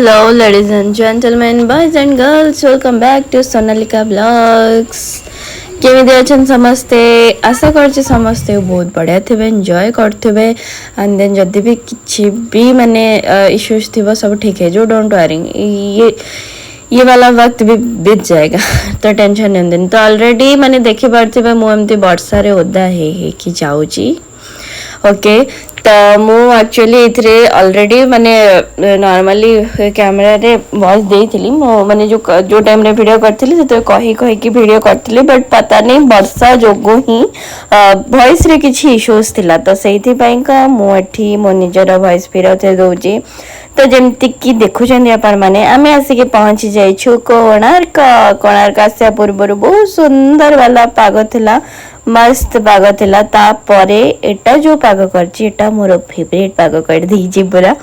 Hello, ladies and gentlemen, boys and girls, welcome back to Sonalika Vlogs. केମିତି ଅଛନ୍ତି ସମସ୍ତେ आशा କରୁଛି ସମସ୍ତେ ବହୁତ ବଢ଼ିଆ ଥିବେ ଏନ୍ଜୟ କରୁଥିବେ एंड देन जदि भी କିଛି ବି ମାନେ इश्यूज ଥିବ सब ठीक है जो डोंट वरी ये वाला वक्त भी बीत जाएगा तो टेंशन नहीं तो ऑलरेडी मैंने देखी पार्थिबे मु एमती वर्षा रे ओदा हे कि जाउची ओके तो मु एक्चुअली इथरे ऑलरेडी माने नॉर्मली कैमरा रे वॉइस देइथिली मो माने जो टाइम रे वीडियो करथिली तो कही कही कि वीडियो करथिली बट पता नहीं वर्षा जोगो ही वॉइस रे किछि इश्यूज थिला तो सेइथि पई का मु एठी मो निजर वॉइस फिरते दउची तो जमती कि देखुछन आपण माने आमे आसी के पहुंची जाइछु कोणार्क आसिया पूर्व बहुत सुंदर वाला पाग थिला मस्त पाग थिला तापरे एटा जो पाग करची एटा मोर फेवरेट पाग कर दीजी पूरा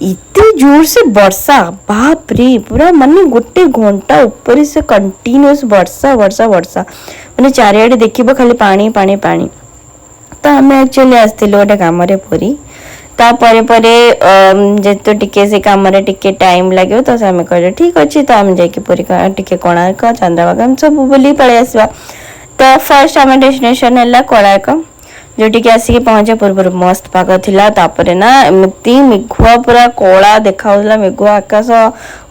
इतने जोर से वर्षा बाप रे पूरा माने गोटे घंटा ऊपर से कंटिन्यूअस वर्षा वर्षा वर्षा माने चारियाडे देखिबो खाली पानी पानी पानी तो हमें एक्चुअली आस्थिलु गोटे काम रे पूरी तापरे परे जेतो टिके से काम रे टिके टाइम लागो तो हमें कहले ठीक अछि तो हम जाके पूरी टिके कोणार्क चंद्रभागा हम सब बुली पळे आसबा तो फर्स्ट हमें डेस्टिनेशन है कोणार्क जोटी के आसिक पहुंचे पूर्व मस्त पाग थिला तापरे ना एमती मेघुआ पूरा कोला देखाउला मेघुआ आकाश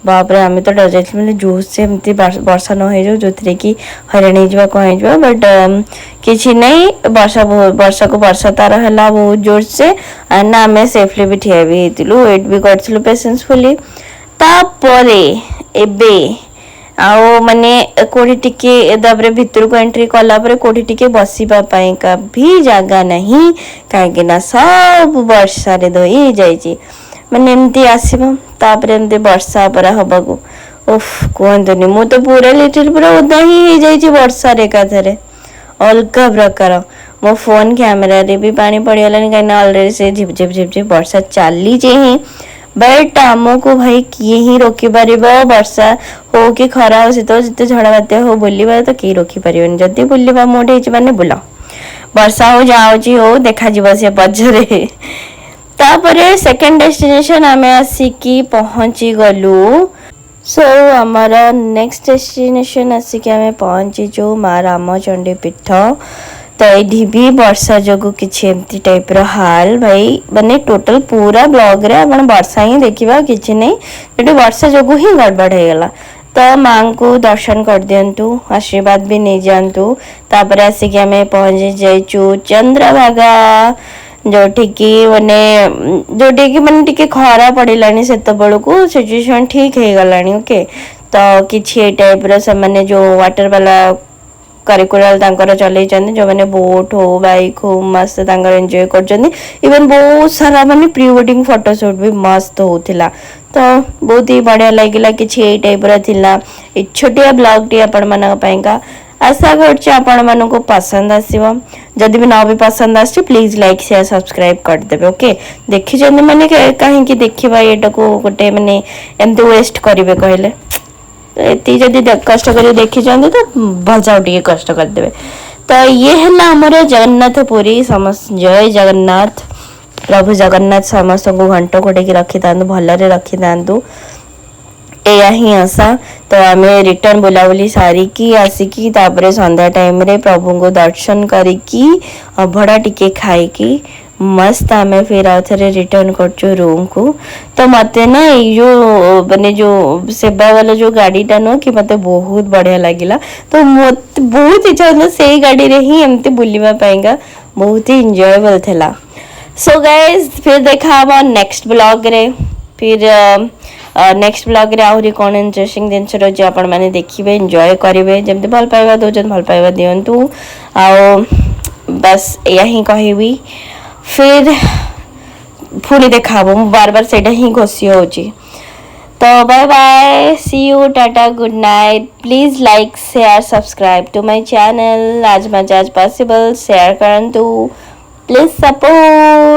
बाप रे हमें तो डर जाइछले मतलब जोर से एमती वर्षा न हो जो जोतरे की हरण हो जवा कहि जवा बट किछि नहीं वर्षा को वर्षा तार हला बहुत जोर से ना हमें सेफली भी ठिया भी हेतिलु वेट भी करथिलु पेशेंसफुली तापरे एबे आओ माने कोठी टिके दाबरे भितर को एंट्री कला परे कोठी टिके बसिबा पई का भी जगह नहीं काहे ना सब वर्षा रे दोई जाईची माने एमती आसीबो तापरे एमती वर्षा परा हबगु उफ कोहंतनी मु तो पूरा लिटिल पूरा ओदा ही जाईची वर्षा रे काथरे अलगा प्रकार मो फोन कैमरा रे भी पानी पड़ियालानी काहे ना ऑलरेडी से झिप झिप झिप झिप वर्षा चाली जे ही बट आमको भाई किए ही रोकी पार वर्षा हो कि खरा हो शीत जिते झड़ा बात्या हो बुलवा तो किए रोकी पारे जदि बुलवा मोटे माने बुल वर्षा हो जाऊँगी हो देखा सी पजरे तापरे सेकेंड डेस्टिनेशन आम आसिकी पहुंची गलु सो आमर नेक्स्ट डेस्टिनेशन आसिकी आम पहुंचीचु माँ रामचंडी पीठ तो ये भी वर्षा जो किसी एमती टाइप हाल भाई माने टोटल पूरा ब्लॉग रे अपन वर्षा ही देखा किसी नहीं जो वर्षा जो ही गड़बड़ हो गला तो माँ को दर्शन कर दिंतु आशीर्वाद भी नहीं जातु तापर आसिक आम पहुंची जाइचु चंद्रभागा जोटिकी माने टिके खरा पड़िलानी सेत बेलू सिचुएशन ठीक हो गलानी ओके तो किसी टाइप से माने जो वाटर वाला करिकुलर तांकर चले जो मैंने बोट हो बाइक हो मस्त तांकर एंजॉय कर इवन बहुत सारा माने प्री वेडिंग फोटोशूट भी मस्त होतिला तो बहुत ही बढ़िया लगिला किछि ए टाइप रा थिला ए छोटिया ब्लॉग टी आपण मानक पयका आशा करछि आपण मानको पसंद आसीबो जदि भी ना भी पसंद आछि प्लीज लाइक शेयर सब्सक्राइब कर देबे ओके देखि जने माने काहे कि देखिबा एटा को गोटे माने एमते वेस्ट करिवे कहले एति जदि कष्ट कर देखी जाते तो भजाओ टे कष्ट करदे तो ये है आमर जगन्नाथ पुरी समस्त जय जगन्नाथ प्रभु जगन्नाथ समस्त को घंट घोटे रखी था भलरे रखी था या ही आशा तो आम रिटर्न बुलाबुली सारिकी आसिकी तापरे संध्या टाइम रे प्रभु को दर्शन करिकी अभड़ा टिके खाइकी मस्त आम फिर आउे रिटर्न कर रूम को तो मत ना ये माने जो सेवा वाला जो गाड़ीटा नुह कि मत बहुत बढ़िया लगिला तो मत बहुत इच्छा होता से गाड़ी रे ही एमती बुलवा पाएगा बहुत ही इंजॉयबल थिला सो गाइज फिर देखा नेक्स्ट ब्लॉग रे फिर नेक्स्ट ब्लॉग रे आहुरी कौन इंटरेस्टिंग जिनस रही आपण मैंने देखिए एंजॉय करेंगे जमी भल पाइबा दौन भल पाइबा दिंतु आ बस यही कहबी फिर पुणी देखा बार बार से ही घोषी हो तो bye bye see you tata good night please like share subscribe to my channel आज मच आज पॉसिबल शेयर करंतु प्लीज सपोर्ट